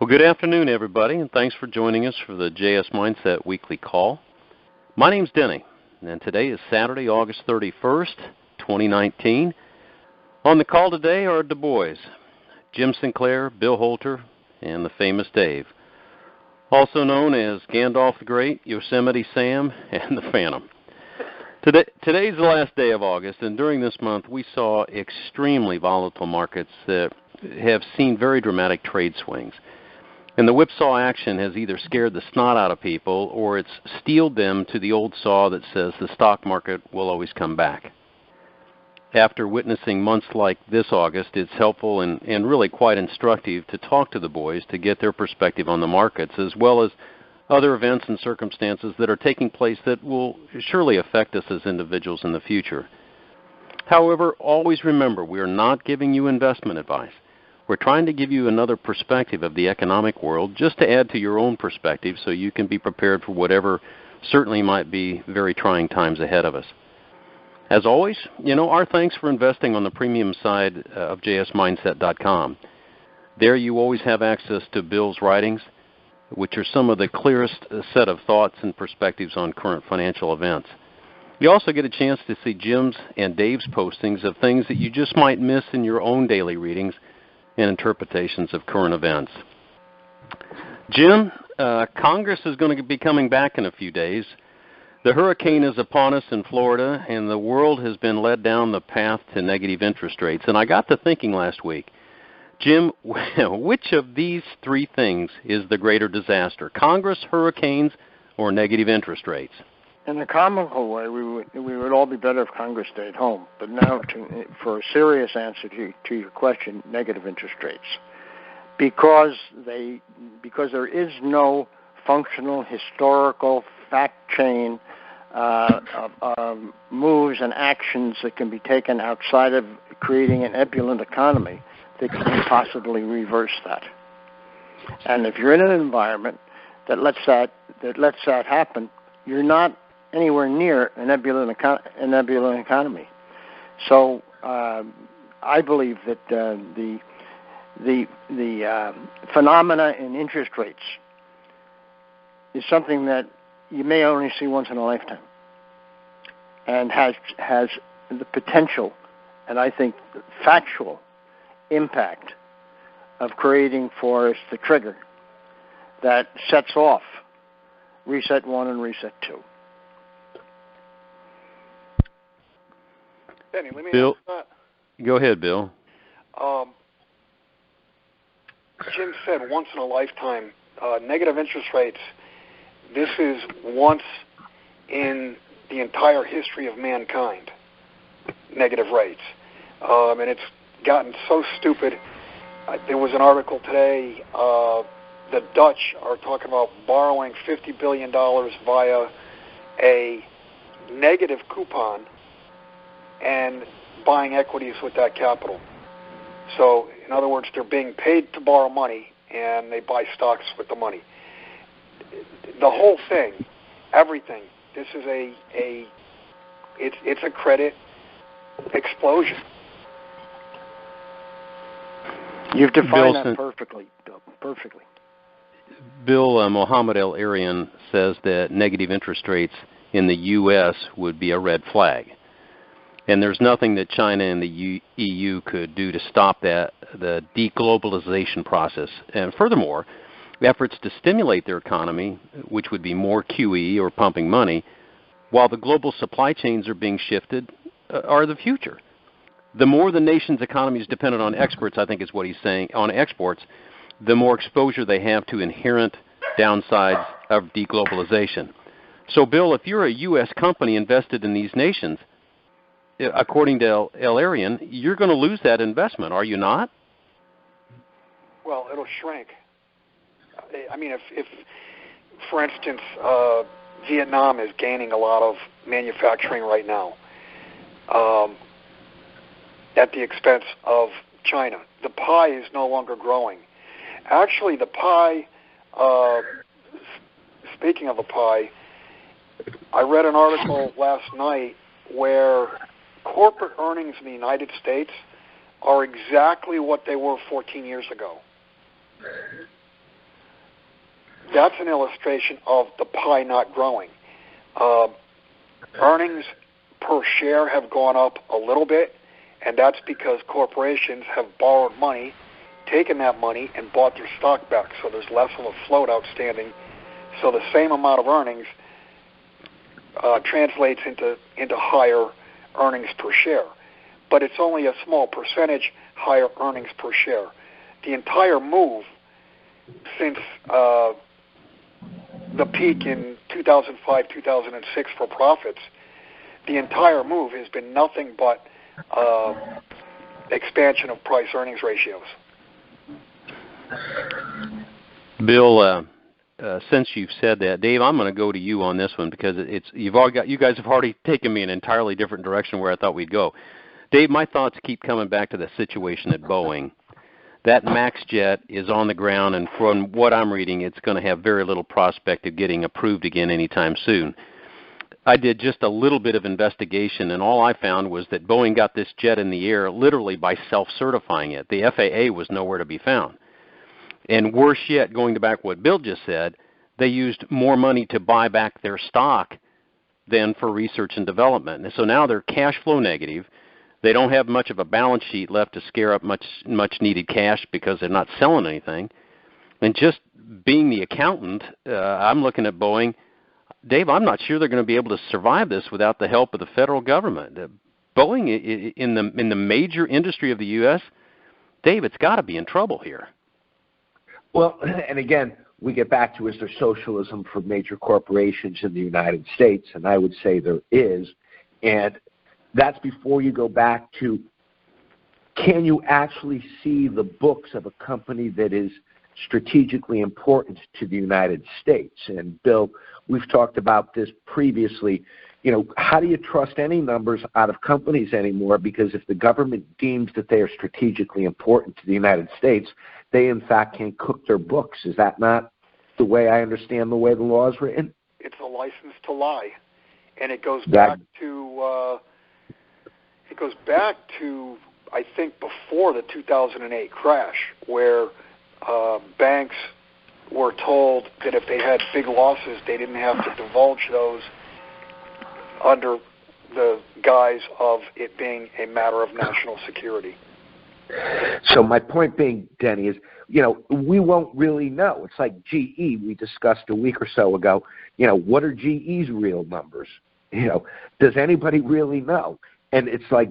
Well, good afternoon, everybody, and thanks for joining us for the JS Mindset Weekly Call. My name's Denny, and today is Saturday, August 31st, 2019. On the call today are Du Bois, Jim Sinclair, Bill Holter, and the famous Dave, also known as Gandalf the Great, Yosemite Sam, and the Phantom. Today's the last day of August, and during this month we saw extremely volatile markets that have seen very dramatic trade swings. And the whipsaw action has either scared the snot out of people or it's steeled them to the old saw that says the stock market will always come back. After witnessing months like this August, it's helpful and really quite instructive to talk to the boys to get their perspective on the markets, as well as other events and circumstances that are taking place that will surely affect us as individuals in the future. However, always remember, we are not giving you investment advice. We're trying to give you another perspective of the economic world just to add to your own perspective so you can be prepared for whatever certainly might be very trying times ahead of us. As always, our thanks for investing on the premium side of jsmindset.com. There you always have access to Bill's writings, which are some of the clearest set of thoughts and perspectives on current financial events. You also get a chance to see Jim's and Dave's postings of things that you just might miss in your own daily readings and interpretations of current events. Jim, Congress is going to be coming back in a few days. The hurricane is upon us in Florida, and the world has been led down the path to negative interest rates. And I got to thinking last week, Jim, which of these three things is the greater disaster, Congress, hurricanes, or negative interest rates? In a comical way, we would all be better if Congress stayed home. But now, for a serious answer to your question, negative interest rates, because there is no functional historical fact chain of moves and actions that can be taken outside of creating an ebullient economy that can possibly reverse that. And if you're in an environment that lets that happen, you're not anywhere near an ebullient economy. So I believe that the phenomena in interest rates is something that you may only see once in a lifetime, and has the potential, and I think factual impact of creating for us the trigger that sets off reset 1 and reset 2. Benny, let me Bill, ask that. Go ahead, Bill. Jim said once in a lifetime. Negative interest rates, this is once in the entire history of mankind, negative rates. And it's gotten so stupid. There was an article today, the Dutch are talking about borrowing $50 billion via a negative coupon and buying equities with that capital. So, in other words, they're being paid to borrow money, and they buy stocks with the money. The whole thing, everything, this is it's a credit explosion. You've defined that perfectly, Bill. Perfectly. Bill, Mohammed El-Arian says that negative interest rates in the U.S. would be a red flag. And there's nothing that China and the EU could do to stop the deglobalization process. And furthermore, efforts to stimulate their economy, which would be more QE or pumping money, while the global supply chains are being shifted, are the future. The more the nation's economy is dependent on exports, I think is what he's saying, on exports, the more exposure they have to inherent downsides of deglobalization. So, Bill, if you're a U.S. company invested in these nations, according to El-Arian, you're going to lose that investment, are you not? Well, it'll shrink. I mean, if for instance, Vietnam is gaining a lot of manufacturing right now at the expense of China. The pie is no longer growing. Actually, the pie, speaking of the pie, I read an article last night where corporate earnings in the United States are exactly what they were 14 years ago. that's an illustration of the pie not growing. Earnings per share have gone up a little bit, and that's because corporations have borrowed money, taken that money, and bought their stock back, so there's less of a float outstanding. So the same amount of earnings translates into higher earnings per share. But it's only a small percentage higher earnings per share. The entire move since the peak in 2005, 2006 for profits, the entire move has been nothing but expansion of price-earnings ratios. Bill, since you've said that, Dave, I'm going to go to you on this one because you guys have already taken me in an entirely different direction where I thought we'd go. Dave, my thoughts keep coming back to the situation at Boeing. That MAX jet is on the ground, and from what I'm reading, it's going to have very little prospect of getting approved again anytime soon. I did just a little bit of investigation, and all I found was that Boeing got this jet in the air literally by self-certifying it. The FAA was nowhere to be found. And worse yet, going back to what Bill just said, they used more money to buy back their stock than for research and development. And so now they're cash flow negative. They don't have much of a balance sheet left to scare up much needed cash because they're not selling anything. And just being the accountant, I'm looking at Boeing. Dave, I'm not sure they're going to be able to survive this without the help of the federal government. Boeing, in the major industry of the U.S., Dave, it's got to be in trouble here. Well, and again, we get back to, is there socialism for major corporations in the United States? And I would say there is. And that's before you go back to, can you actually see the books of a company that is strategically important to the United States? And Bill, we've talked about this previously. You know, how do you trust any numbers out of companies anymore? Because if the government deems that they are strategically important to the United States, they in fact can cook their books. Is that not the way I understand the way the law is written? It's a license to lie, and it goes back to I think before the 2008 crash, where banks were told that if they had big losses, they didn't have to divulge those under the guise of it being a matter of national security. So my point being, Denny, is, you know, we won't really know. It's like GE we discussed a week or so ago. You know, what are GE's real numbers? You know, does anybody really know? And it's like,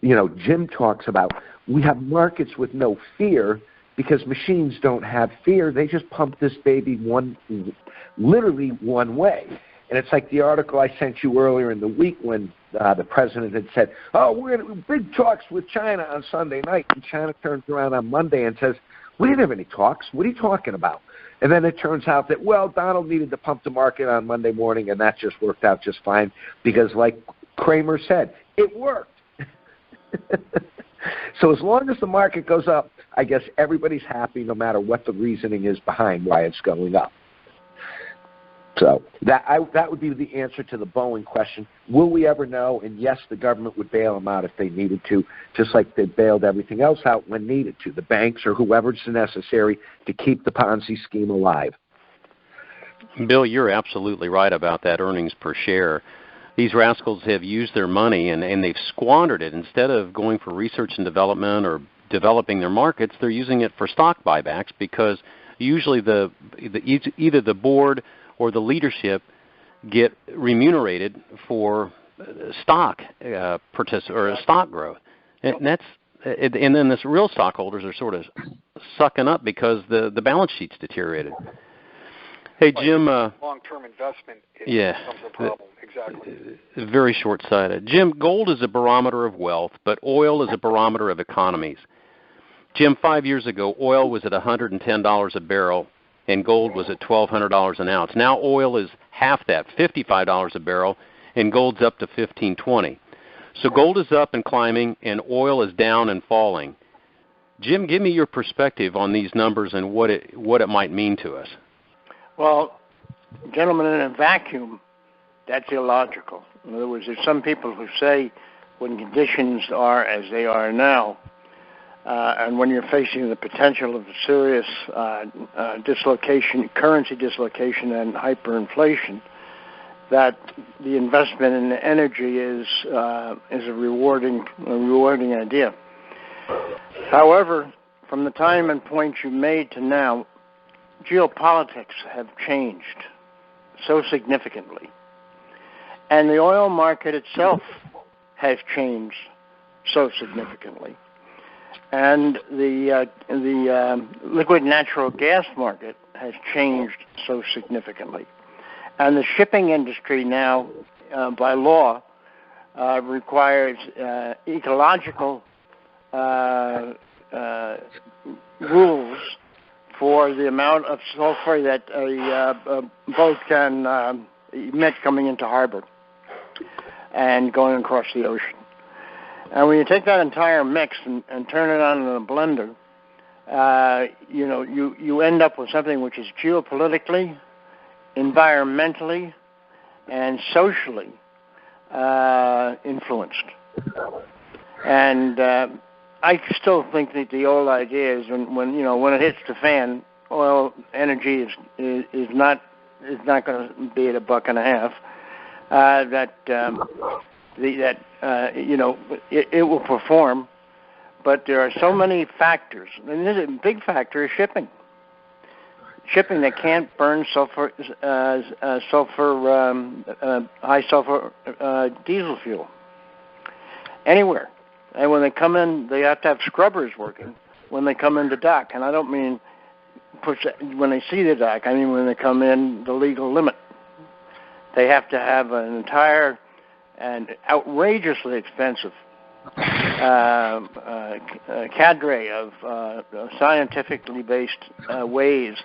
you know, Jim talks about, we have markets with no fear because machines don't have fear. They just pump this baby literally one way. And it's like the article I sent you earlier in the week when the president had said, oh, we're going to big talks with China on Sunday night. And China turns around on Monday and says, we didn't have any talks. What are you talking about? And then it turns out that, well, Donald needed to pump the market on Monday morning, and that just worked out just fine because, like Kramer said, it worked. So as long as the market goes up, I guess everybody's happy no matter what the reasoning is behind why it's going up. So that would be the answer to the Boeing question. Will we ever know? And yes, the government would bail them out if they needed to, just like they bailed everything else out when needed to, the banks or whoever's necessary to keep the Ponzi scheme alive. Bill, you're absolutely right about that earnings per share. These rascals have used their money and they've squandered it. Instead of going for research and development or developing their markets, they're using it for stock buybacks because usually either the board or the leadership get remunerated for stock or stock growth, and then this real stockholders are sort of sucking up because the balance sheet's deteriorated. Hey Jim, long-term investment becomes a problem. Exactly. Very short-sighted. Jim, gold is a barometer of wealth, but oil is a barometer of economies. Jim, 5 years ago, oil was at $110 a barrel, and gold was at $1,200 an ounce. Now oil is half that, $55 a barrel, and gold's up to $1,520. So gold is up and climbing, and oil is down and falling. Jim, give me your perspective on these numbers and what it might mean to us. Well, gentlemen, in a vacuum, that's illogical. In other words, there's some people who say when conditions are as they are now, and when you're facing the potential of serious dislocation, currency dislocation, and hyperinflation, that the investment in energy is a rewarding idea. However, from the time and point you made to now, geopolitics have changed so significantly, and the oil market itself has changed so significantly, and the liquid natural gas market has changed so significantly. And the shipping industry now, by law, requires ecological rules for the amount of sulfur that a boat can emit coming into harbor and going across the ocean. And when you take that entire mix and turn it on in a blender, you end up with something which is geopolitically, environmentally, and socially influenced. And I still think that the old idea is when it hits the fan, oil energy is not going to be at $1.50. It will perform, but there are so many factors, and a big factor is shipping. Shipping that can't burn high sulfur diesel fuel anywhere. And when they come in, they have to have scrubbers working when they come into dock. And I don't mean when they see the dock. I mean when they come in the legal limit. They have to have an entire and outrageously expensive cadre of scientifically based ways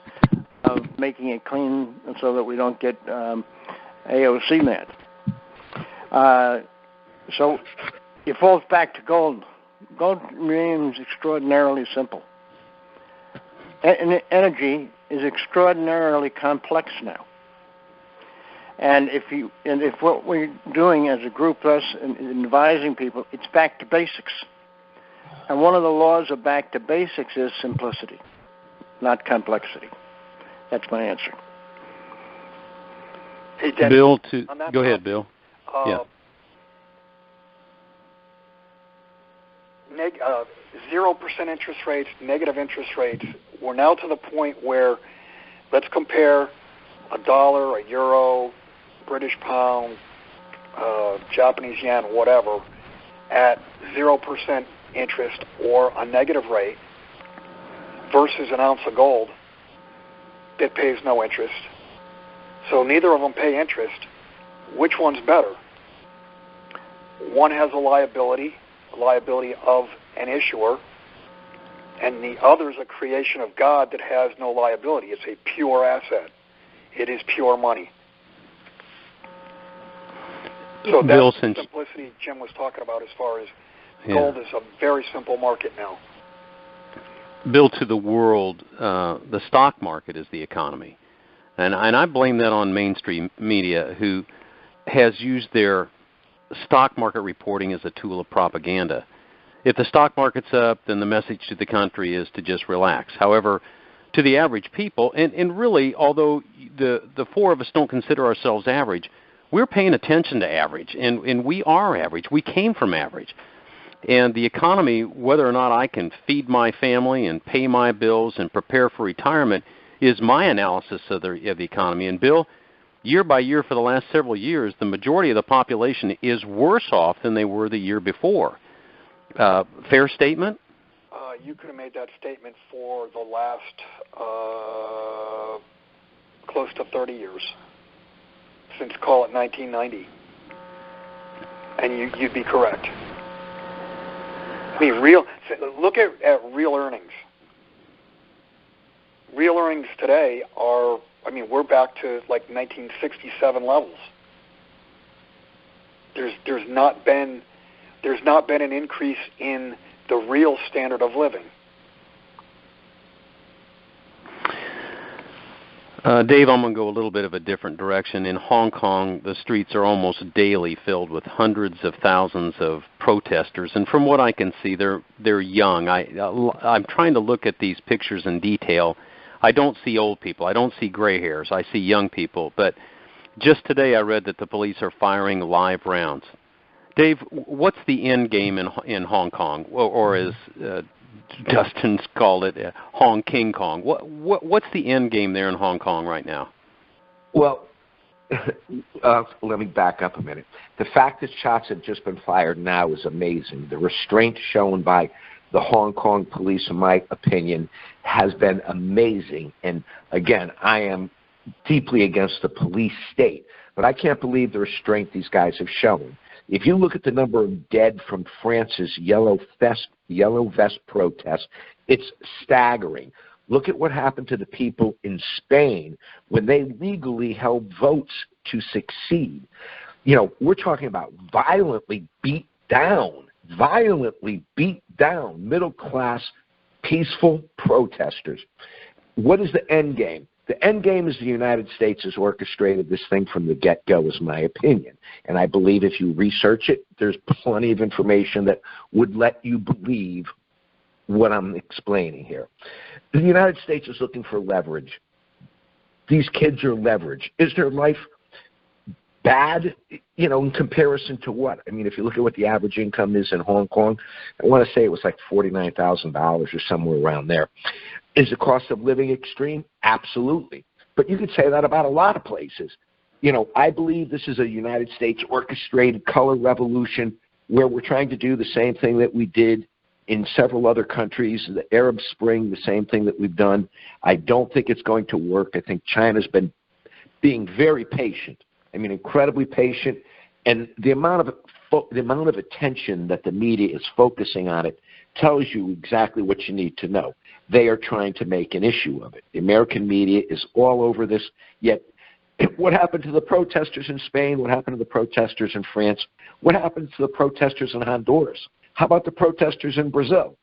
of making it clean so that we don't get AOC mad. So it falls back to gold. Gold remains extraordinarily simple. Energy is extraordinarily complex now. And if what we're doing as a group, us advising people, it's back to basics. And one of the laws of back to basics is simplicity, not complexity. That's my answer. Hey, Dennis, Bill, go ahead, Bill. Yeah. 0% interest rates, negative interest rates. We're now to the point where let's compare a dollar, a euro, British pound, Japanese yen, whatever, at 0% interest or a negative rate versus an ounce of gold that pays no interest. So neither of them pay interest. Which one's better? One has a liability of an issuer, and the other is a creation of God that has no liability. It's a pure asset. It is pure money. So that's the simplicity Jim was talking about as far as gold is a very simple market now. Bill, to the world, the stock market is the economy. And I blame that on mainstream media, who has used their stock market reporting as a tool of propaganda. If the stock market's up, then the message to the country is to just relax. However, to the average people, and really, although the four of us don't consider ourselves average, we're paying attention to average, and we are average. We came from average. And the economy, whether or not I can feed my family and pay my bills and prepare for retirement, is my analysis of the economy. And Bill, year by year for the last several years, the majority of the population is worse off than they were the year before. Fair statement? You could have made that statement for the last close to 30 years, since call it 1990, and you'd be correct. I mean, look at real earnings. Real earnings today are, we're back to like 1967 levels. There's not been an increase in the real standard of living. Dave, I'm going to go a little bit of a different direction. In Hong Kong, the streets are almost daily filled with hundreds of thousands of protesters, and from what I can see, they're young. I'm trying to look at these pictures in detail. I don't see old people. I don't see gray hairs. I see young people. But just today, I read that the police are firing live rounds. Dave, what's the end game in Hong Kong, or as Dustin's called it, Hong King Kong? What's the end game there in Hong Kong right now? Well, let me back up a minute. The fact that shots have just been fired now is amazing. The restraint shown by the Hong Kong police, in my opinion, has been amazing. And again, I am deeply against the police state, but I can't believe the restraint these guys have shown. If you look at the number of dead from France's Yellow Vest protests, it's staggering. Look at what happened to the people in Spain when they legally held votes to succeed. You know, we're talking about violently beat down middle-class, peaceful protesters. What is the end game? The end game is the United States has orchestrated this thing from the get-go, is my opinion. And I believe if you research it, there's plenty of information that would let you believe what I'm explaining here. The United States is looking for leverage. These kids are leverage. Is their life bad, in comparison to what? I mean, if you look at what the average income is in Hong Kong, I want to say it was like $49,000 or somewhere around there. Is the cost of living extreme? Absolutely. But you could say that about a lot of places. I believe this is a United States orchestrated color revolution where we're trying to do the same thing that we did in several other countries, the Arab Spring, the same thing that we've done. I don't think it's going to work. I think China's been being very patient. I mean, incredibly patient. And the amount of attention that the media is focusing on it tells you exactly what you need to know. They are trying to make an issue of it. The American media is all over this, yet what happened to the protesters in Spain? What happened to the protesters in France? What happened to the protesters in Honduras? How about the protesters in Brazil?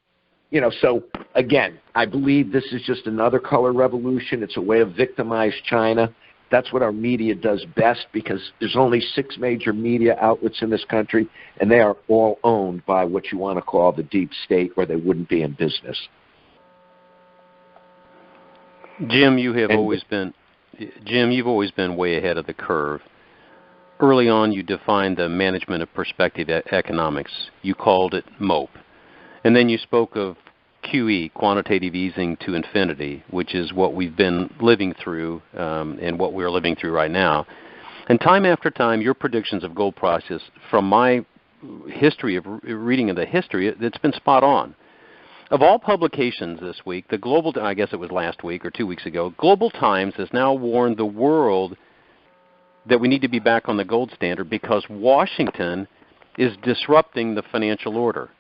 So again, I believe this is just another color revolution. It's a way to victimize China. That's what our media does best because there's only 6 major media outlets in this country, and they are all owned by what you want to call the deep state, or they wouldn't be in business. Jim, you've always been way ahead of the curve. Early on, you defined the management of perspective economics. You called it MOPE. And then you spoke of QE, quantitative easing to infinity, which is what we've been living through and what we're living through right now. And time after time, your predictions of gold prices, from my history of reading of the history, it's been spot on. Of all publications this week, I guess it was last week or 2 weeks ago, Global Times has now warned the world that we need to be back on the gold standard because Washington is disrupting the financial order.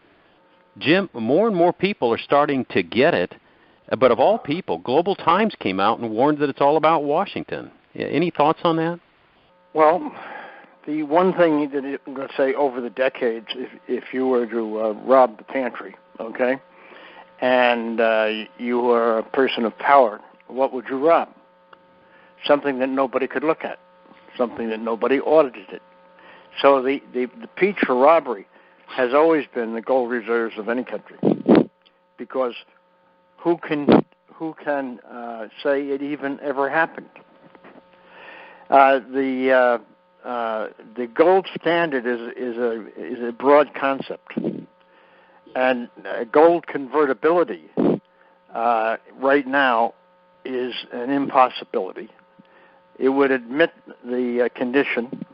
Jim, more and more people are starting to get it, but of all people, Global Times came out and warned that it's all about Washington. Any thoughts on that? Well, the one thing that, let's say, over the decades, if you were to rob the pantry, okay, and you were a person of power, what would you rob? Something that nobody could look at, something that nobody audited. So the peach for robbery has always been the gold reserves of any country, because who can say it even ever happened? The gold standard is a broad concept, and gold convertibility right now is an impossibility. It would admit the condition,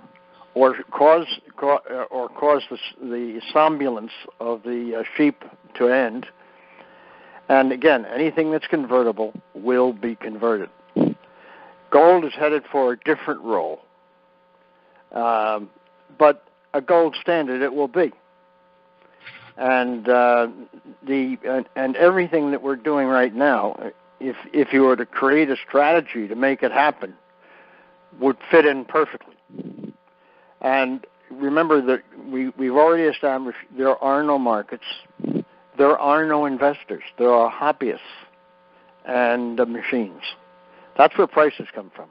or cause the somnolence of the sheep to end. And again, anything that's convertible will be converted. Gold is headed for a different role, but a gold standard it will be. And and everything that we're doing right now, if you were to create a strategy to make it happen, would fit in perfectly. And remember that we've already established there are no markets, there are no investors, there are hobbyists and machines. That's where prices come from.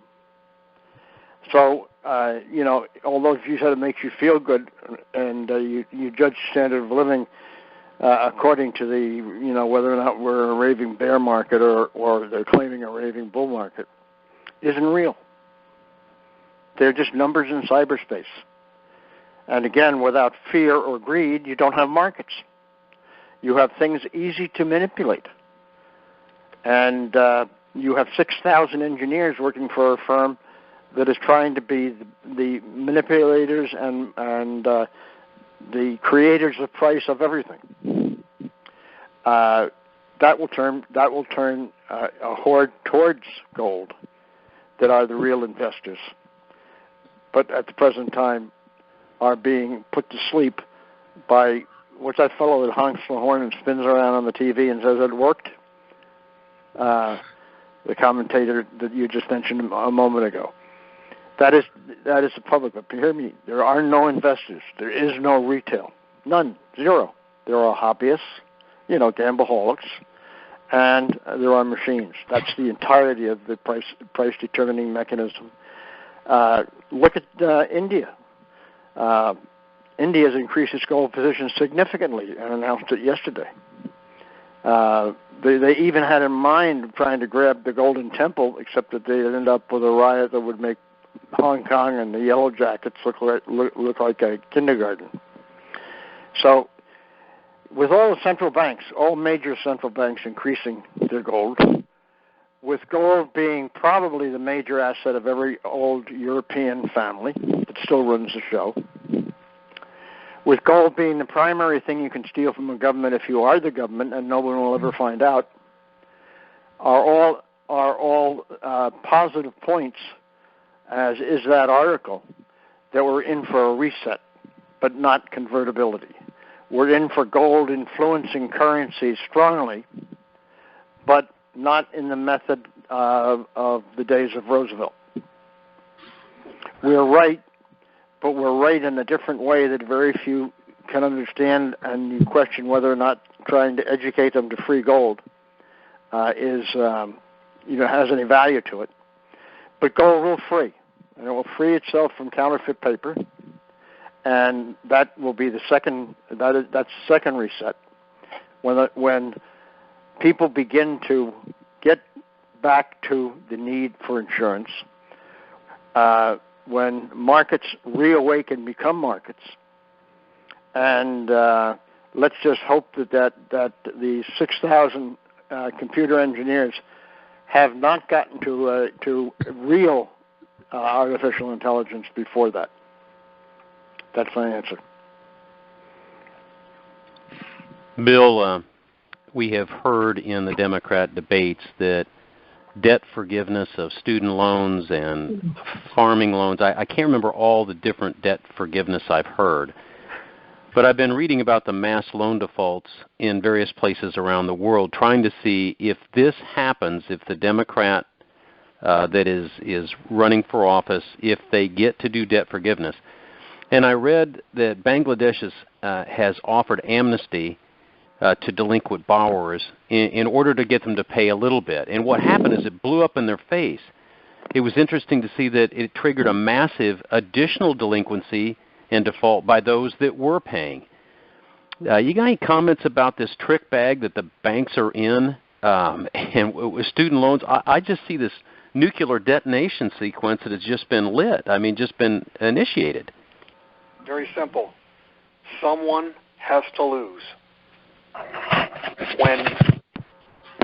So, although if you said it makes you feel good and you judge standard of living according to the, whether or not we're in a raving bear market or they're claiming a raving bull market, isn't real. They're just numbers in cyberspace. And again, without fear or greed, you don't have markets. You have things easy to manipulate. And you have 6,000 engineers working for a firm that is trying to be the manipulators and the creators of price of everything. That will turn a horde towards gold that are the real investors, but at the present time are being put to sleep by what's that fellow that honks the horn and spins around on the TV and says it worked? The commentator that you just mentioned a moment ago. That is the public. But hear me, there are no investors. There is no retail. None. Zero. There are hobbyists, gambleholics, and there are machines. That's the entirety of the price determining mechanism. Look at India. India has increased its gold position significantly and announced it yesterday. They even had in mind trying to grab the Golden Temple, except that they'd end up with a riot that would make Hong Kong and the Yellow Jackets look like a kindergarten. So, with all the central banks, all major central banks increasing their gold, with gold being probably the major asset of every old European family that still runs the show, with gold being the primary thing you can steal from a government if you are the government, and no one will ever find out, are all positive points, as is that article, that we're in for a reset, but not convertibility. We're in for gold influencing currencies strongly, but not in the method of the days of Roosevelt. We're right, but we're right in a different way that very few can understand, and you question whether or not trying to educate them to free gold has any value to it. But gold will free, and it will free itself from counterfeit paper, and that will be that's the second reset. When people begin to get back to the need for insurance, when markets reawaken, become markets, and let's just hope that the 6,000 computer engineers have not gotten to real artificial intelligence before that. That's my answer. Bill, we have heard in the Democrat debates that debt forgiveness of student loans and farming loans, I can't remember all the different debt forgiveness I've heard, but I've been reading about the mass loan defaults in various places around the world, trying to see if this happens, if the Democrat that is running for office, if they get to do debt forgiveness. And I read that Bangladesh has offered amnesty to delinquent borrowers in order to get them to pay a little bit. And what happened is it blew up in their face. It was interesting to see that it triggered a massive additional delinquency and default by those that were paying. You got any comments about this trick bag that the banks are in and with student loans? I just see this nuclear detonation sequence that has just been lit. I mean, just been initiated. Very simple. Someone has to lose.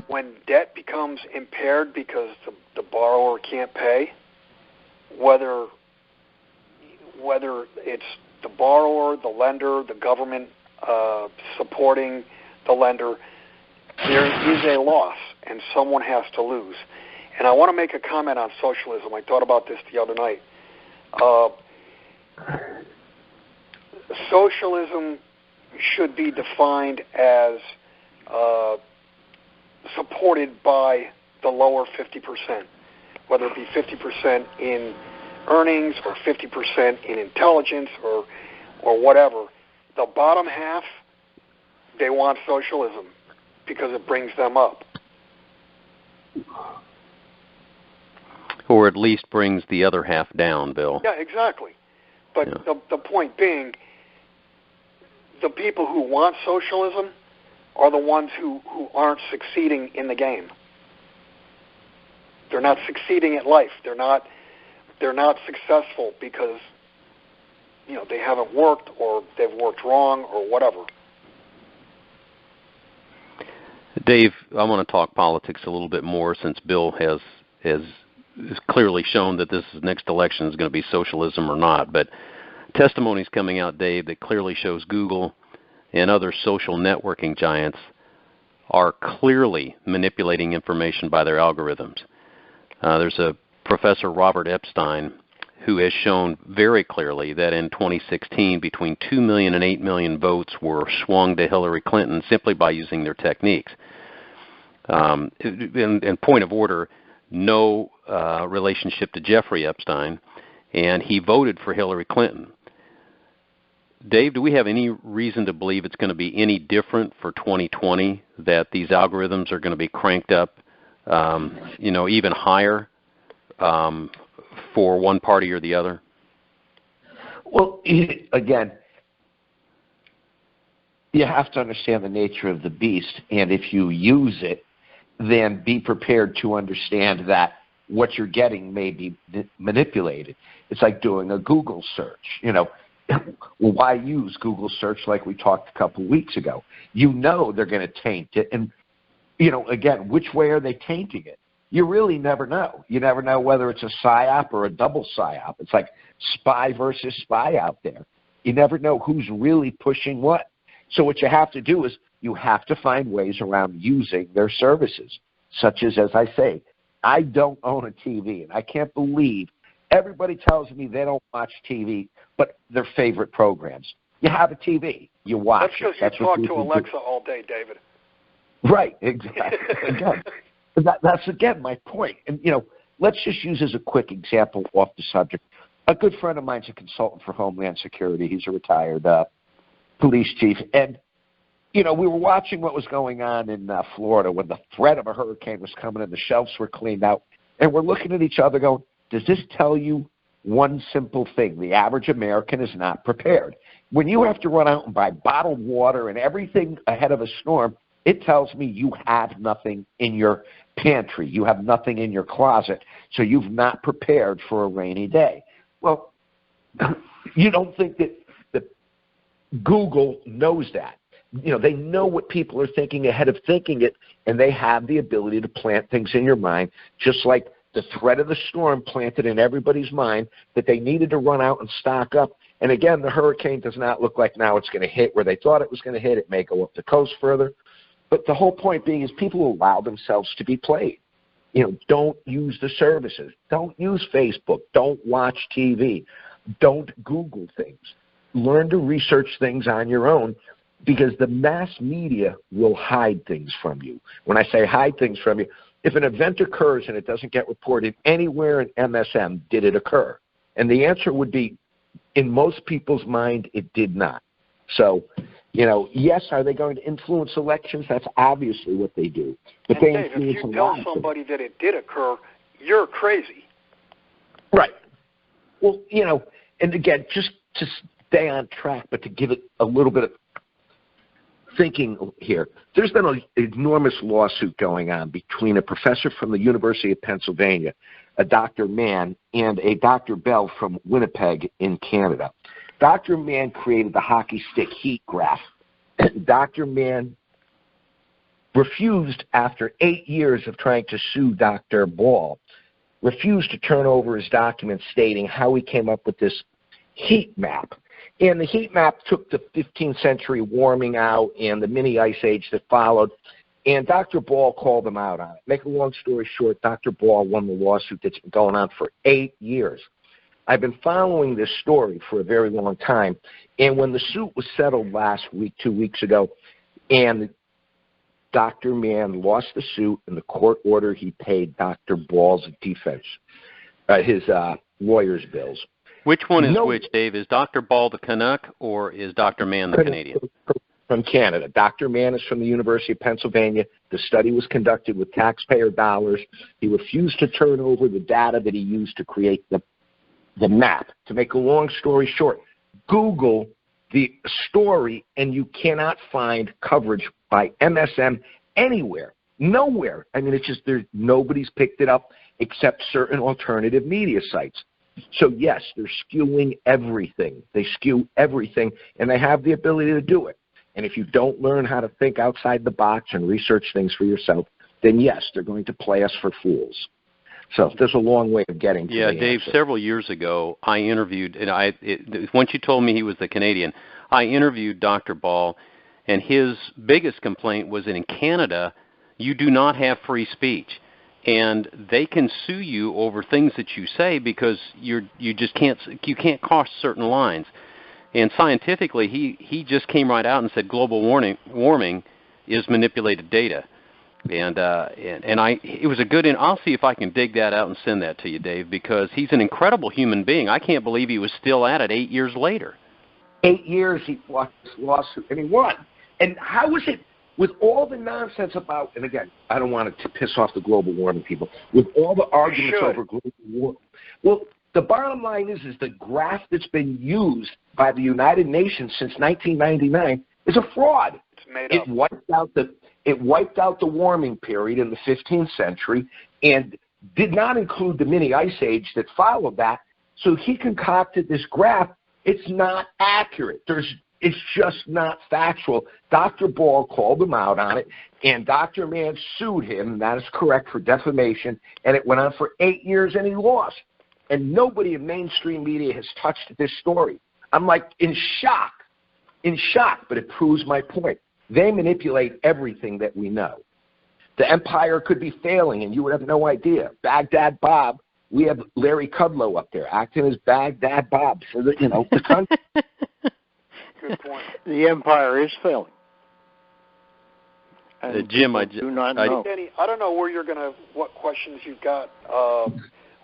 When debt becomes impaired because the borrower can't pay, whether it's the borrower, the lender, the government supporting the lender, there is a loss, and someone has to lose. And I want to make a comment on socialism. I thought about this the other night. Socialism should be defined as supported by the lower 50%, whether it be 50% in earnings or 50% in intelligence or whatever. The bottom half, they want socialism because it brings them up. or at least brings the other half down, Bill. Yeah, exactly. But the point being, the people who want socialism are the ones who aren't succeeding in the game. They're not succeeding at life. They're not successful because they haven't worked, or they've worked wrong, or whatever. Dave, I want to talk politics a little bit more, since Bill has clearly shown that this next election is going to be socialism or not. But testimony's coming out, Dave, that clearly shows Google and other social networking giants are clearly manipulating information by their algorithms. There's a Professor Robert Epstein who has shown very clearly that in 2016, between 2 million and 8 million votes were swung to Hillary Clinton simply by using their techniques. In point of order, no relationship to Jeffrey Epstein, and he voted for Hillary Clinton. Dave, do we have any reason to believe it's going to be any different for 2020, that these algorithms are going to be cranked up, even higher for one party or the other? Well, again, you have to understand the nature of the beast, and if you use it, then be prepared to understand that what you're getting may be manipulated. It's like doing a Google search. Well, why use Google search like we talked a couple of weeks ago? They're going to taint it. And, again, which way are they tainting it? You really never know. You never know whether it's a psyop or a double psyop. It's like spy versus spy out there. You never know who's really pushing what. So what you have to do is you have to find ways around using their services, such as I say, I don't own a TV, and I can't believe everybody tells me they don't watch TV, but their favorite programs. You have a TV, you watch it. That's because you talk to Alexa all day, David. Right, exactly. Again, that's again my point. And let's just use as a quick example off the subject. A good friend of mine's a consultant for Homeland Security. He's a retired police chief, and we were watching what was going on in Florida when the threat of a hurricane was coming and the shelves were cleaned out, and we're looking at each other going, does this tell you one simple thing? The average American is not prepared. When you have to run out and buy bottled water and everything ahead of a storm, it tells me you have nothing in your pantry. You have nothing in your closet, so you've not prepared for a rainy day. Well, you don't think that Google knows that. They know what people are thinking ahead of thinking it, and they have the ability to plant things in your mind, just like the threat of the storm planted in everybody's mind that they needed to run out and stock up. And again, the hurricane does not look like now it's going to hit where they thought it was going to hit. It may go up the coast further. But the whole point being is people allow themselves to be played. Don't use the services. Don't use Facebook. Don't watch TV. Don't Google things. Learn to research things on your own, because the mass media will hide things from you. When I say hide things from you, if an event occurs and it doesn't get reported anywhere in MSM, did it occur? And the answer would be, in most people's mind, it did not. So, yes, are they going to influence elections? That's obviously what they do. But they Dave, influence if you tell somebody that it did occur, you're crazy. Right. Well, and again, just to stay on track, but to give it a little bit of thinking here, there's been an enormous lawsuit going on between a professor from the University of Pennsylvania, a Dr. Mann, and a Dr. Bell from Winnipeg in Canada. Dr. Mann created the hockey stick heat graph. Dr. Mann refused, after 8 years of trying to sue Dr. Ball, refused to turn over his documents stating how he came up with this heat map. And the heat map took the 15th century warming out and the mini ice age that followed, and Dr. Ball called him out on it. Make a long story short, Dr. Ball won the lawsuit that's been going on for 8 years. I've been following this story for a very long time, and when the suit was settled last week, 2 weeks ago, and Dr. Mann lost the suit, and the court ordered he paid Dr. Ball's defense, his lawyer's bills. Which one is which, Dave? Is Dr. Ball the Canuck, or is Dr. Mann the Canadian? from Canada. Dr. Mann is from the University of Pennsylvania. The study was conducted with taxpayer dollars. He refused to turn over the data that he used to create the map. To make a long story short, Google the story, and you cannot find coverage by MSM anywhere, nowhere. I mean, it's just nobody's picked it up except certain alternative media sites. So, yes, they're skewing everything. They skew everything, and they have the ability to do it. And if you don't learn how to think outside the box and research things for yourself, then, yes, they're going to play us for fools. So there's a long way of getting to the Dave, answer. several years ago, I interviewed, and once you told me he was the Canadian, I interviewed Dr. Ball, and his biggest complaint was that in Canada, you do not have free speech. And they can sue you over things that you say because you can't cross certain lines. And scientifically, he just came right out and said global warming is manipulated data. And it was a good. And I'll see if I can dig that out and send that to you, Dave, because he's an incredible human being. I can't believe he was still at it 8 years later. 8 years he fought this lawsuit, and he won. And how is it, with all the nonsense about, and again, I don't want to piss off the global warming people, with all the arguments over global warming, well, the bottom line is the graph that's been used by the United Nations since 1999 is a fraud. It's made up. It wiped out the warming period in the 15th century and did not include the mini ice age that followed that. So he concocted this graph. It's not accurate. It's just not factual. Dr. Ball called him out on it, and Dr. Mann sued him, that is correct, for defamation, and it went on for 8 years, and he lost. And nobody in mainstream media has touched this story. I'm like in shock, but it proves my point. They manipulate everything that we know. The empire could be failing, and you would have no idea. Baghdad Bob, we have Larry Kudlow up there acting as Baghdad Bob for the country. Good point. The empire is failing. Jim, I do not know. Danny, I don't know what questions you've got.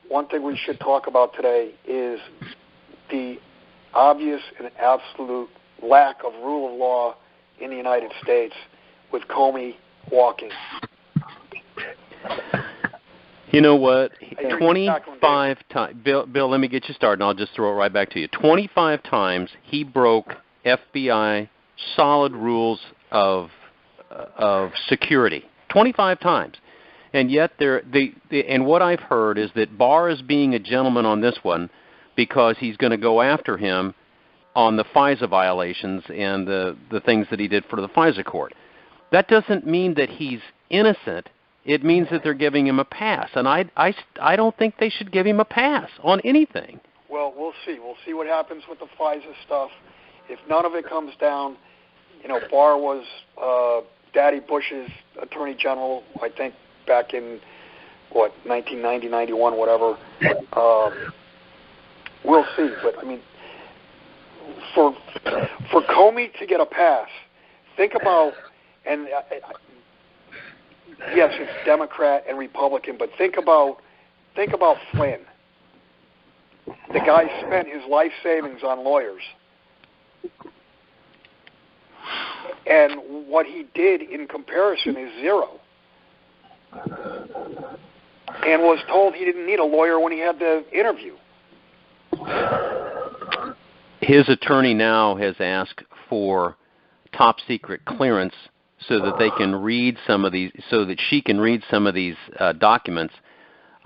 One thing we should talk about today is the obvious and absolute lack of rule of law in the United States with Comey walking. You know what? 25 times. Bill, let me get you started, and I'll just throw it right back to you. 25 times he broke FBI solid rules of security. 25 times. And yet, and what I've heard is that Barr is being a gentleman on this one because he's going to go after him on the FISA violations and the things that he did for the FISA court. That doesn't mean that he's innocent. It means that they're giving him a pass. And I don't think they should give him a pass on anything. Well, we'll see. We'll see what happens with the FISA stuff. If none of it comes down, Barr was Daddy Bush's attorney general, I think, back in, 1990, 91, whatever. We'll see. But, I mean, for Comey to get a pass, think about, and yes, it's Democrat and Republican, but think about Flynn. The guy spent his life savings on lawyers. And what he did in comparison is zero. And was told he didn't need a lawyer when he had the interview. His attorney now has asked for top secret clearance so that they can read some of these, so that she can read some of these documents.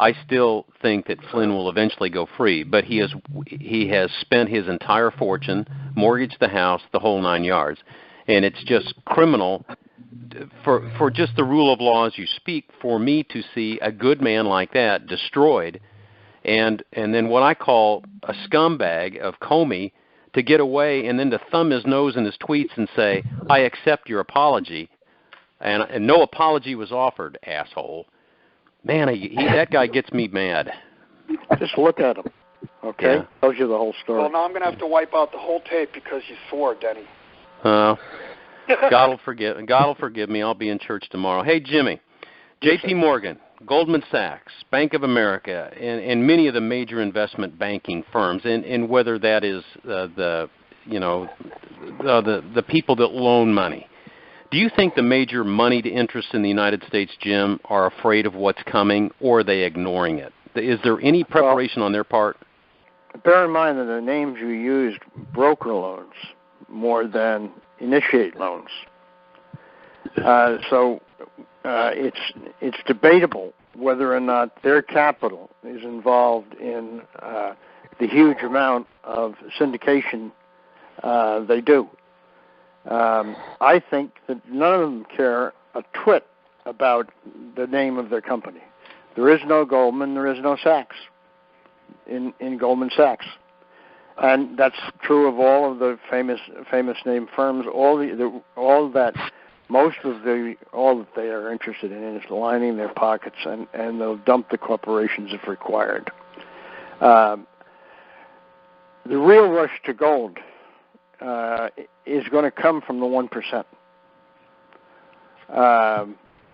I still think that Flynn will eventually go free, but he has spent his entire fortune, mortgaged the house, the whole 9 yards, and it's just criminal for just the rule of law as you speak for me to see a good man like that destroyed, and then what I call a scumbag of Comey to get away and then to thumb his nose in his tweets and say, I accept your apology, and no apology was offered, asshole. Man, that guy gets me mad. Just look at him, okay? Yeah. Tells you the whole story. Well, now I'm going to have to wipe out the whole tape because you swore, Denny. God will forgive me. I'll be in church tomorrow. Hey, Jimmy, J.P. Morgan, Goldman Sachs, Bank of America, and many of the major investment banking firms, and whether that is the people that loan money. Do you think the major moneyed interests in the United States, Jim, are afraid of what's coming, or are they ignoring it? Is there any preparation on their part? Bear in mind that the names you used, broker loans, more than initiate loans. So it's debatable whether or not their capital is involved in the huge amount of syndication they do. I think that none of them care a twit about the name of their company. There is no Goldman, there is no Sachs in Goldman Sachs, and that's true of all of the famous name firms. All that they are interested in is lining their pockets, and they'll dump the corporations if required. The real rush to gold is going to come from the 1%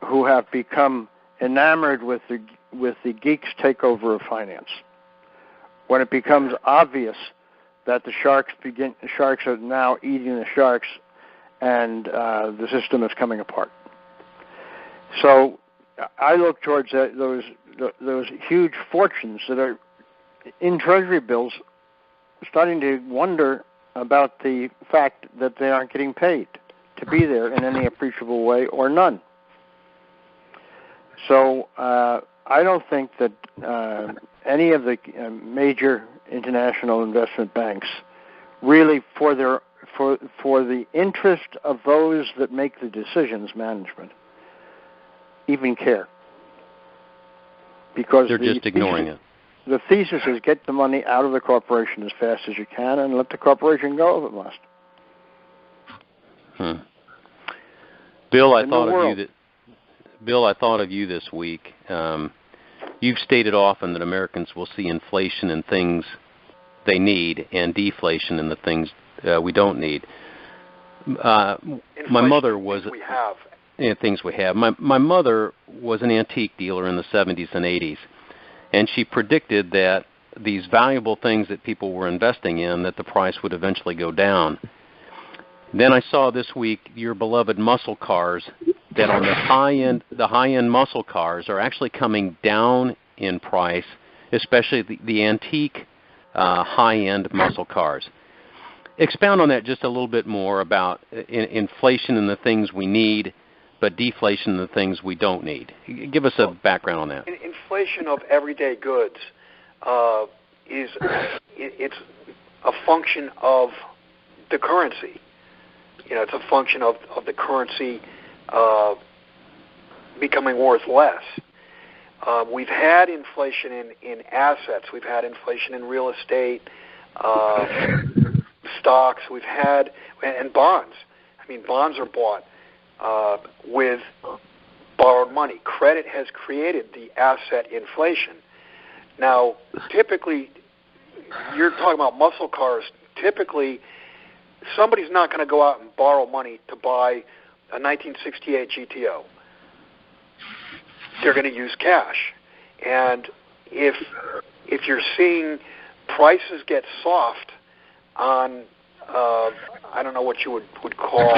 who have become enamored with the geeks' takeover of finance. When it becomes obvious that the sharks are now eating the sharks, and the system is coming apart. So I look towards those huge fortunes that are in Treasury bills, starting to wonder about the fact that they aren't getting paid to be there in any appreciable way or none. So I don't think that any of the major international investment banks really, for the interest of those that make the decisions, management, even care. Because they're just ignoring it. The thesis is get the money out of the corporation as fast as you can and let the corporation go if it must. Bill, I thought of you this week. You've stated often that Americans will see inflation in things they need and deflation in the things we don't need. My mother was things we have. My mother was an antique dealer in the 70s and 80s, and she predicted that these valuable things that people were investing in, that the price would eventually go down. Then I saw this week your beloved muscle cars, that on the high-end muscle cars are actually coming down in price, especially the antique high-end muscle cars. Expound on that just a little bit more about inflation in the things we need, but deflation in the things we don't need. Give us a background on that. Inflation of everyday goods it's a function of the currency. It's a function of the currency becoming worth less. We've had inflation in assets. We've had inflation in real estate, stocks. We've had, and bonds. I mean, bonds are bought with borrowed money. Credit has created the asset inflation. Now, typically, you're talking about muscle cars. Typically, somebody's not going to go out and borrow money to buy a 1968 GTO. They're going to use cash. And if you're seeing prices get soft on, I don't know what you would call,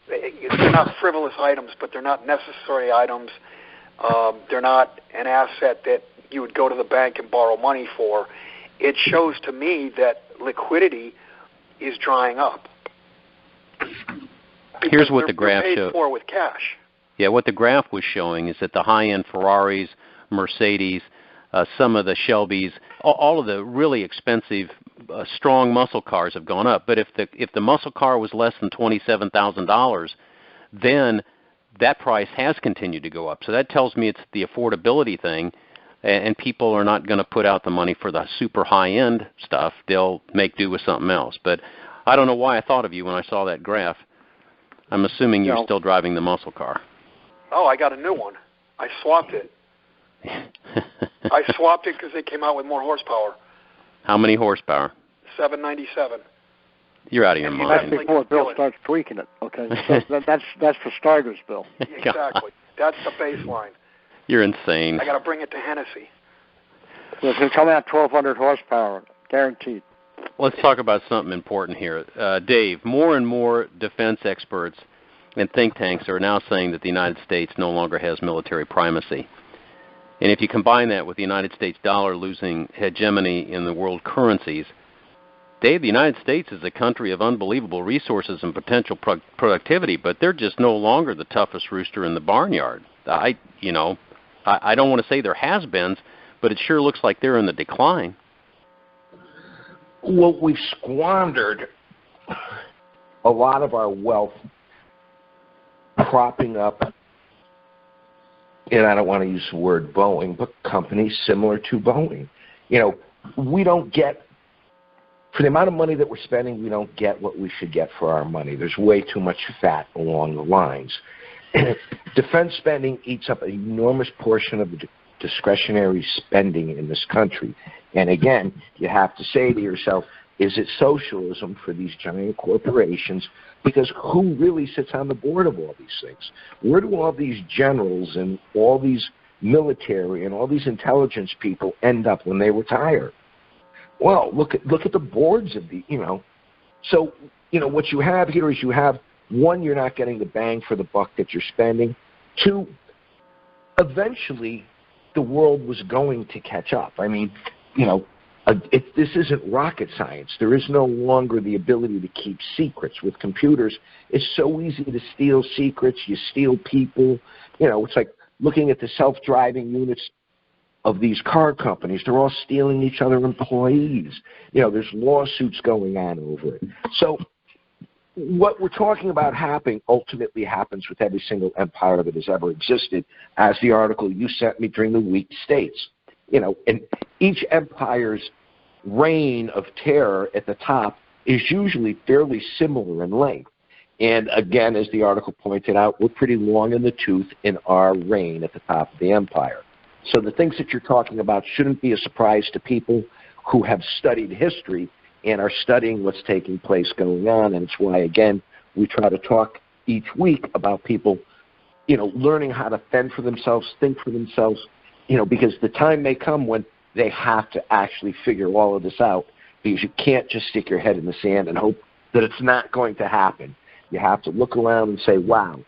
they're not frivolous items, but they're not necessary items. They're not an asset that you would go to the bank and borrow money for. It shows to me that liquidity is drying up. Here's what the graph showed. For with cash. Yeah, what the graph was showing is that the high-end Ferraris, Mercedes, some of the Shelbys, all of the really expensive, strong muscle cars have gone up. But if the muscle car was less than $27,000, then that price has continued to go up. So that tells me it's the affordability thing, and people are not going to put out the money for the super high-end stuff. They'll make do with something else. But I don't know why I thought of you when I saw that graph. I'm assuming you're still driving the muscle car. Oh, I got a new one. I swapped it. I swapped it because they came out with more horsepower. How many horsepower? 797. You're out of your mind. That's before Bill starts tweaking it. Okay, so that's for starters, Bill. Exactly. That's the baseline. You're insane. I got to bring it to Hennessy. So it's going to come out 1,200 horsepower, guaranteed. Let's talk about something important here. Dave, more and more defense experts and think tanks are now saying that the United States no longer has military primacy. And if you combine that with the United States dollar losing hegemony in the world currencies, Dave, the United States is a country of unbelievable resources and potential productivity, but they're just no longer the toughest rooster in the barnyard. I don't want to say there has been, but it sure looks like they're in the decline. Well, we've squandered a lot of our wealth propping up, and I don't want to use the word Boeing, but companies similar to Boeing. We don't get, for the amount of money that we're spending, we don't get what we should get for our money. There's way too much fat along the lines. Defense spending eats up an enormous portion of the discretionary spending in this country. And again, you have to say to yourself, is it socialism for these giant corporations? Because who really sits on the board of all these things? Where do all these generals and all these military and all these intelligence people end up when they retire? Well, look at the boards of the, So, what you have here is one, you're not getting the bang for the buck that you're spending. Two, eventually the world was going to catch up. I mean, this isn't rocket science. There is no longer the ability to keep secrets. With computers, it's so easy to steal secrets. You steal people. It's like looking at the self-driving units of these car companies. They're all stealing each other employees. There's lawsuits going on over it. So what we're talking about ultimately happens with every single empire that has ever existed, as the article you sent me during the week states. And each empire's reign of terror at the top is usually fairly similar in length. And again, as the article pointed out, we're pretty long in the tooth in our reign at the top of the empire. So the things that you're talking about shouldn't be a surprise to people who have studied history and are studying what's taking place going on. And it's why, again, we try to talk each week about people, learning how to fend for themselves, think for themselves, because the time may come when they have to actually figure all of this out, because you can't just stick your head in the sand and hope that it's not going to happen. You have to look around and say, wow,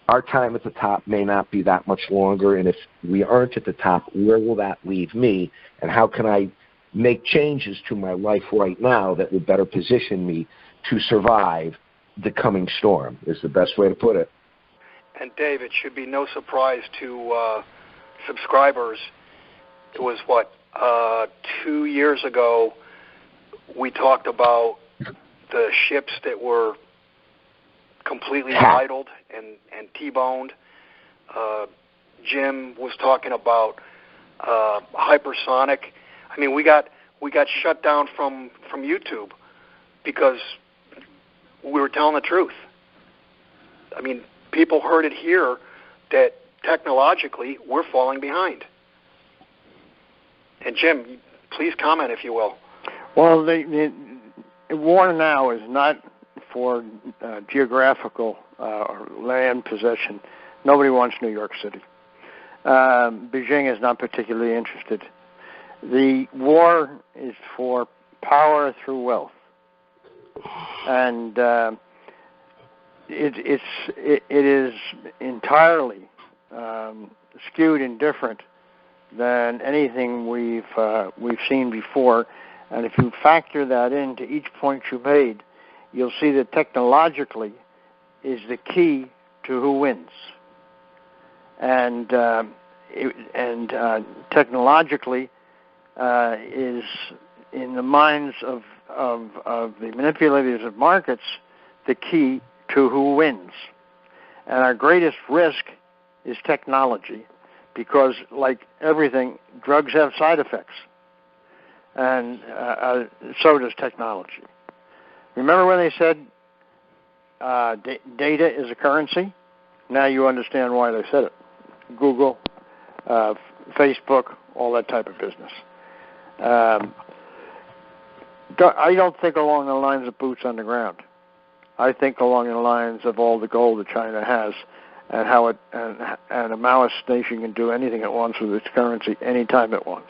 our time at the top may not be that much longer, and if we aren't at the top, where will that leave me, and how can I make changes to my life right now that will better position me to survive the coming storm, is the best way to put it. And Dave, it should be no surprise to subscribers. It was 2 years ago we talked about the ships that were completely idled and T-boned. Jim was talking about hypersonic. I mean, we got shut down from YouTube because we were telling the truth. I mean, people heard it here that technologically we're falling behind. And Jim, please comment if you will. Well, the war now is not for geographical or land possession. Nobody wants New York City. Beijing is not particularly interested. The war is for power through wealth, and it is entirely skewed and different than anything we've seen before. And if you factor that into each point you made, you'll see that technologically is the key to who wins. And technologically is in the minds of the manipulators of markets the key to who wins. And our greatest risk is technology, because like everything, drugs have side effects, and so does technology. Remember when they said data is a currency? Now you understand why they said it. Google, Facebook, all that type of business. I don't think along the lines of boots on the ground. I think along the lines of all the gold that China has, and how it and a Maoist nation can do anything it wants with its currency anytime it wants.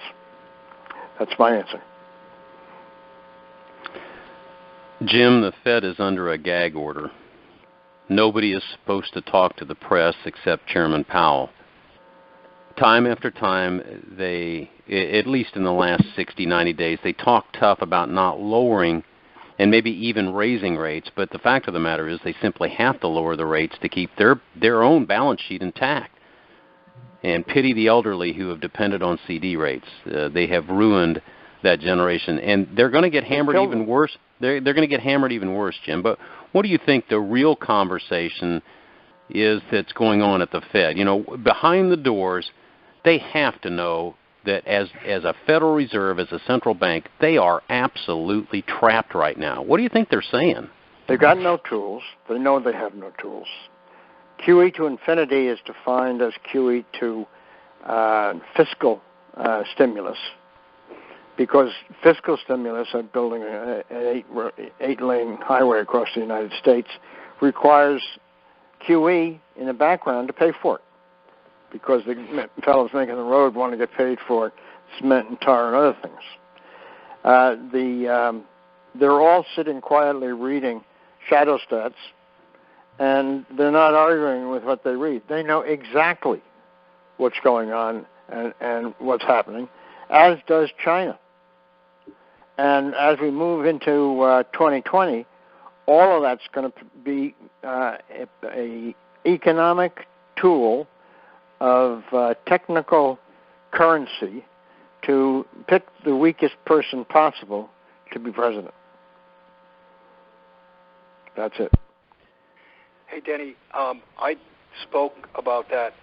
That's my answer. Jim, the Fed is under a gag order. Nobody is supposed to talk to the press except Chairman Powell. Time after time, they, at least in the last 60, 90 days, they talk tough about not lowering and maybe even raising rates, but the fact of the matter is they simply have to lower the rates to keep their own balance sheet intact. And pity the elderly who have depended on CD rates. They have ruined that generation, and they're going to get hammered even worse. They're going to get hammered even worse, Jim. But what do you think the real conversation is that's going on at the Fed? You know, behind the doors, they have to know that as a Federal Reserve, as a central bank, they are absolutely trapped right now. What do you think they're saying? They've got no tools. They know they have no tools. QE to infinity is defined as QE to fiscal stimulus, because fiscal stimulus of building an eight-lane highway across the United States requires QE in the background to pay for it, because the fellows making the road want to get paid for cement and tar and other things. They're all sitting quietly reading shadow stats, and they're not arguing with what they read. They know exactly what's going on and what's happening, as does China. And as we move into 2020, all of that's going to be a economic tool of technical currency to pick the weakest person possible to be president. That's it. Hey, Denny, I spoke about that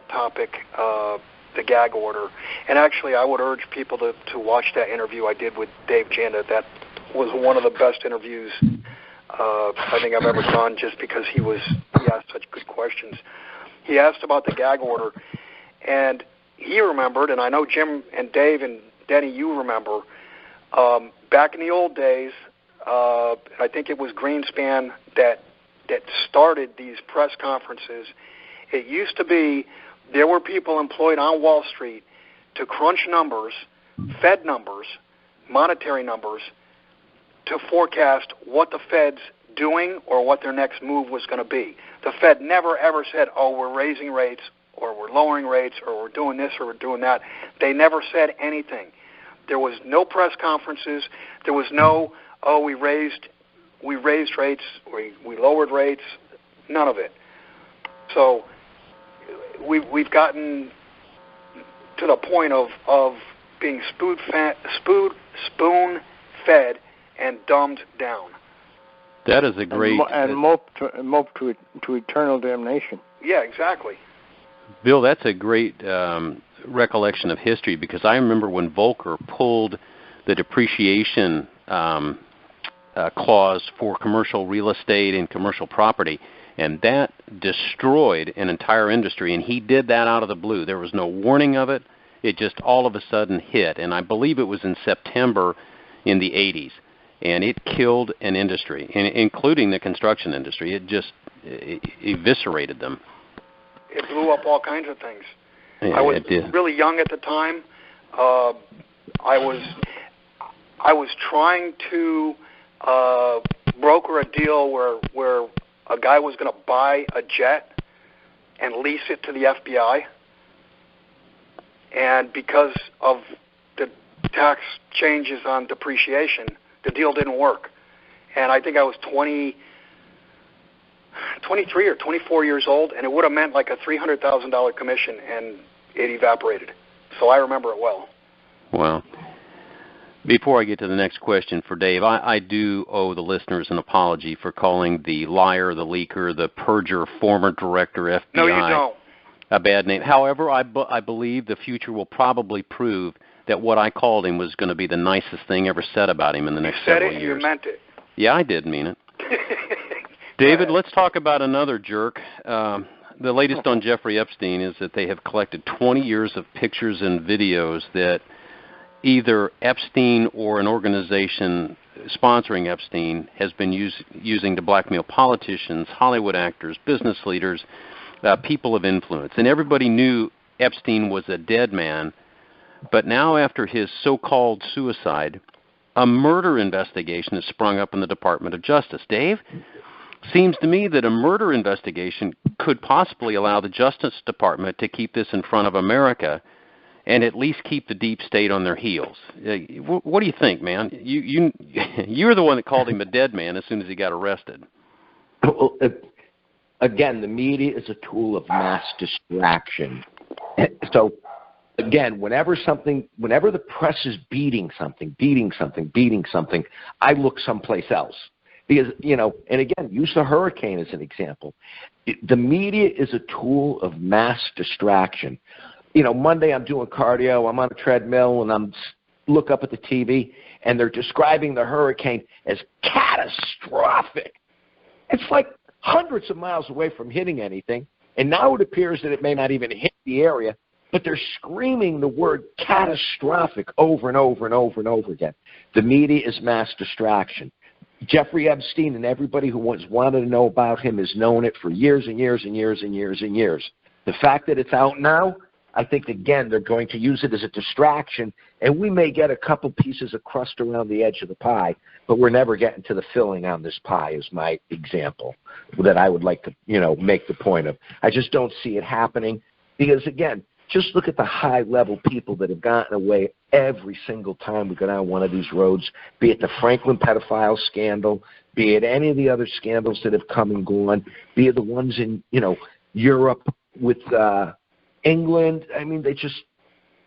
topic, the gag order, and actually I would urge people to watch that interview I did with Dave Janda. That was one of the best interviews I think I've ever done, just because he asked such good questions. He asked about the gag order, and he remembered, and I know Jim and Dave and Denny, you remember, back in the old days, I think it was Greenspan that started these press conferences. It used to be there were people employed on Wall Street to crunch numbers, Fed numbers, monetary numbers, to forecast what the Fed's doing or what their next move was going to be. The Fed never, ever said, oh, we're raising rates or we're lowering rates or we're doing this or we're doing that. They never said anything. There was no press conferences. There was no, oh, we raised rates, we lowered rates, none of it. So we've gotten to the point of being spoon-fed and dumbed down. That is a great... And moped to eternal damnation. Yeah, exactly. Bill, that's a great recollection of history, because I remember when Volcker pulled the depreciation clause for commercial real estate and commercial property, and that destroyed an entire industry, and he did that out of the blue. There was no warning of it. It just all of a sudden hit, and I believe it was in September in the 80s, and it killed an industry, including the construction industry. It just eviscerated them. It blew up all kinds of things. Yeah, I was really young at the time. I was trying to broker a deal where a guy was going to buy a jet and lease it to the FBI. And because of the tax changes on depreciation, the deal didn't work. And I think I was 23 or 24 years old, and it would have meant like a $300,000 commission, and it evaporated. So I remember it well. Wow. Before I get to the next question for Dave, I do owe the listeners an apology for calling the liar, the leaker, the perjurer, former director, FBI, no, you don't. A bad name. However, I believe the future will probably prove that what I called him was going to be the nicest thing ever said about him in the next several years. You said it, you meant it. Yeah, I did mean it. David, let's talk about another jerk. The latest on Jeffrey Epstein is that they have collected 20 years of pictures and videos that either Epstein or an organization sponsoring Epstein has been using to blackmail politicians, Hollywood actors, business leaders, people of influence. And everybody knew Epstein was a dead man, but now after his so-called suicide, a murder investigation has sprung up in the Department of Justice. Dave, seems to me that a murder investigation could possibly allow the Justice Department to keep this in front of America and at least keep the deep state on their heels. What do you think, man? You're the one that called him a dead man as soon as he got arrested. Well, again, the media is a tool of mass distraction. So, again, whenever the press is beating something, I look someplace else. Because, and again, use the hurricane as an example. The media is a tool of mass distraction. Monday I'm doing cardio, I'm on a treadmill, and I'm look up at the TV, and they're describing the hurricane as catastrophic. It's like hundreds of miles away from hitting anything, and now it appears that it may not even hit the area, but they're screaming the word catastrophic over and over and over and over again. The media is mass distraction. Jeffrey Epstein and everybody who wanted to know about him has known it for years and years and years and years and years. The fact that it's out now, I think, again, they're going to use it as a distraction, and we may get a couple pieces of crust around the edge of the pie, but we're never getting to the filling on this pie is my example that I would like to, make the point of. I just don't see it happening because, again, just look at the high-level people that have gotten away every single time we go down one of these roads, be it the Franklin pedophile scandal, be it any of the other scandals that have come and gone, be it the ones in, Europe with England. I mean, they just,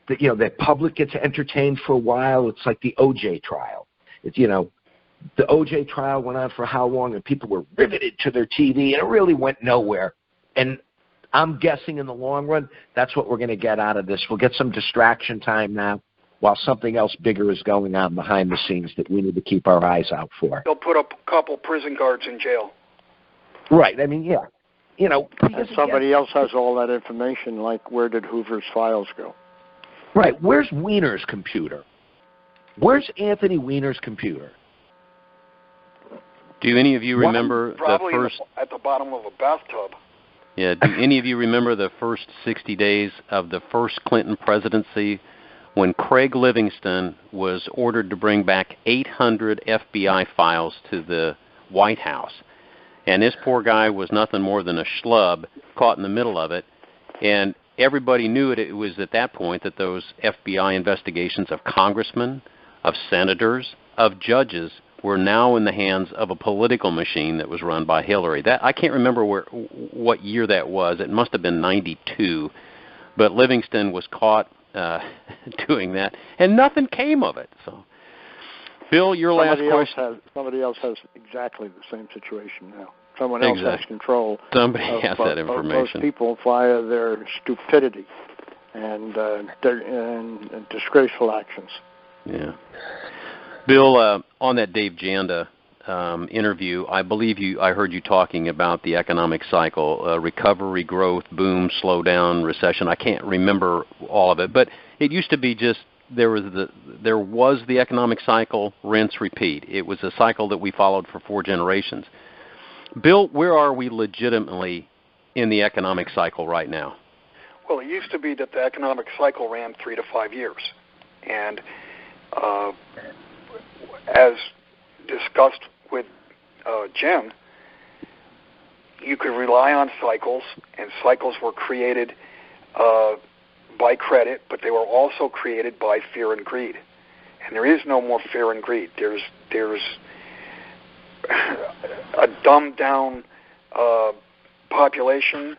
the public gets entertained for a while. It's like the O.J. trial. The O.J. trial went on for how long, and people were riveted to their TV, and it really went nowhere. And I'm guessing in the long run, that's what we're going to get out of this. We'll get some distraction time now while something else bigger is going on behind the scenes that we need to keep our eyes out for. They'll put up a couple prison guards in jail. Right. I mean, yeah. And somebody else has all that information, like where did Hoover's files go? Right. Where's Weiner's computer? Where's Anthony Weiner's computer? Do any of you remember probably the first... at the bottom of a bathtub. Yeah, do any of you remember the first 60 days of the first Clinton presidency when Craig Livingston was ordered to bring back 800 FBI files to the White House? And this poor guy was nothing more than a schlub caught in the middle of it. And everybody knew it was at that point that those FBI investigations of congressmen, of senators, of judges were now in the hands of a political machine that was run by Hillary. That I can't remember what year that was. It must have been 92. But Livingston was caught doing that, and nothing came of it. So, Bill, your last question. Somebody else has exactly the same situation now. Someone else has control. Somebody has that information. Most people via their stupidity and disgraceful actions. Yeah. Bill, on that Dave Janda interview, I heard you talking about the economic cycle, recovery, growth, boom, slowdown, recession. I can't remember all of it, but it used to be just there was the economic cycle, rinse, repeat. It was a cycle that we followed for 4 generations. Bill, where are we legitimately in the economic cycle right now? Well, it used to be that the economic cycle ran 3 to 5 years, and as discussed with Jim, you could rely on cycles, and cycles were created by credit, but they were also created by fear and greed. And there is no more fear and greed. There's a dumbed-down population,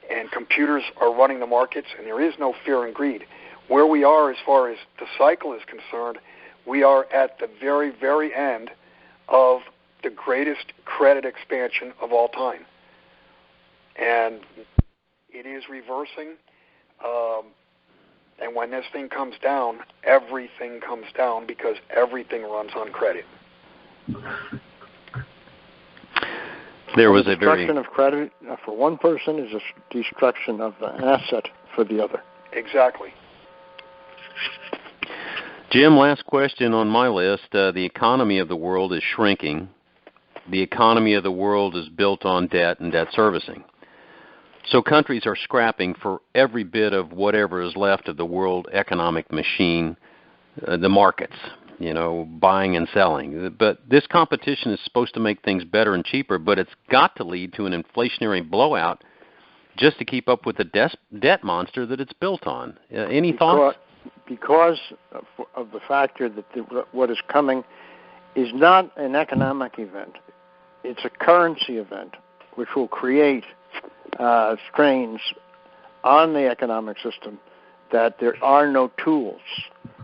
and computers are running the markets, and there is no fear and greed. Where we are as far as the cycle is concerned, we are at the very, very end of the greatest credit expansion of all time. And it is reversing. And when this thing comes down, everything comes down because everything runs on credit. There was a destruction of credit for one person is a destruction of the asset for the other. Exactly. Jim, last question on my list. The economy of the world is shrinking. The economy of the world is built on debt and debt servicing. So countries are scrapping for every bit of whatever is left of the world economic machine, the markets. buying and selling. But this competition is supposed to make things better and cheaper, but it's got to lead to an inflationary blowout just to keep up with the debt monster that it's built on. Any thoughts? Because of the factor that what is coming is not an economic event. It's a currency event, which will create strains on the economic system that there are no tools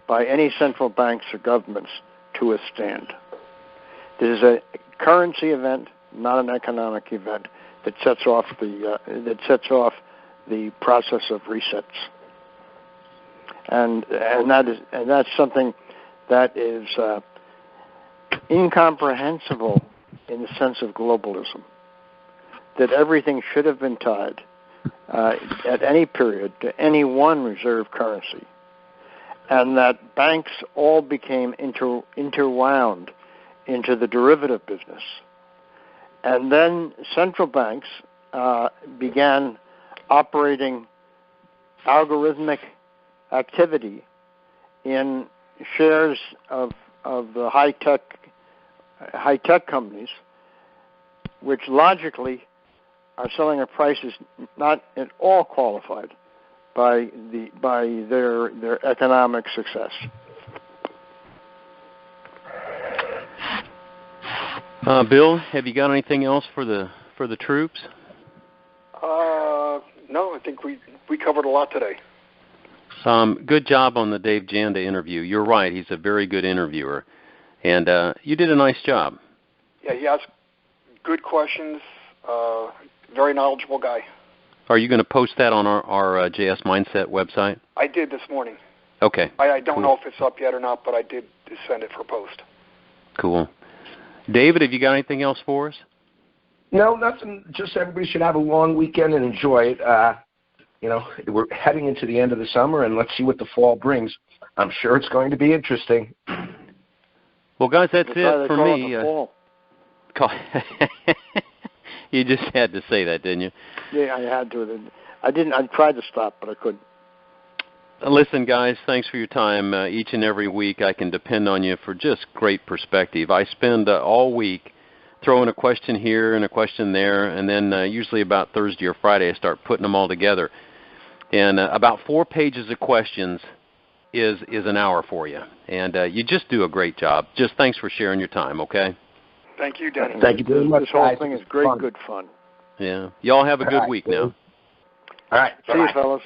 by any central banks or governments to withstand. This is a currency event, not an economic event, that sets off the process of resets. And that's something that is incomprehensible in the sense of globalism. That everything should have been tied at any period to any one reserve currency, and that banks all became interwound into the derivative business. And then central banks began operating algorithmic activity in shares of the high-tech companies, which logically are selling at prices not at all qualified by their economic success. Bill, have you got anything else for the troops? No, I think we covered a lot today. Good job on the Dave Janda interview. You're right; he's a very good interviewer, and you did a nice job. Yeah, he asked good questions. Very knowledgeable guy. Are you going to post that on our JS Mindset website? I did this morning. Okay. I don't know if it's up yet or not, but I did send it for post. Cool. David, have you got anything else for us? No, nothing. Just everybody should have a long weekend and enjoy it. We're heading into the end of the summer, and let's see what the fall brings. I'm sure it's going to be interesting. Well, guys, that's it for me. You just had to say that, didn't you? Yeah, I had to. I didn't. I tried to stop, but I couldn't. Listen, guys, thanks for your time. Each and every week I can depend on you for just great perspective. I spend all week throwing a question here and a question there, and then usually about Thursday or Friday I start putting them all together. And about 4 pages of questions is an hour for you. And you just do a great job. Just thanks for sharing your time, okay? Thank you, Denny. Thank you very much. This whole thing is great, good fun. Yeah. Y'all have a good week now. All right. See you, fellas.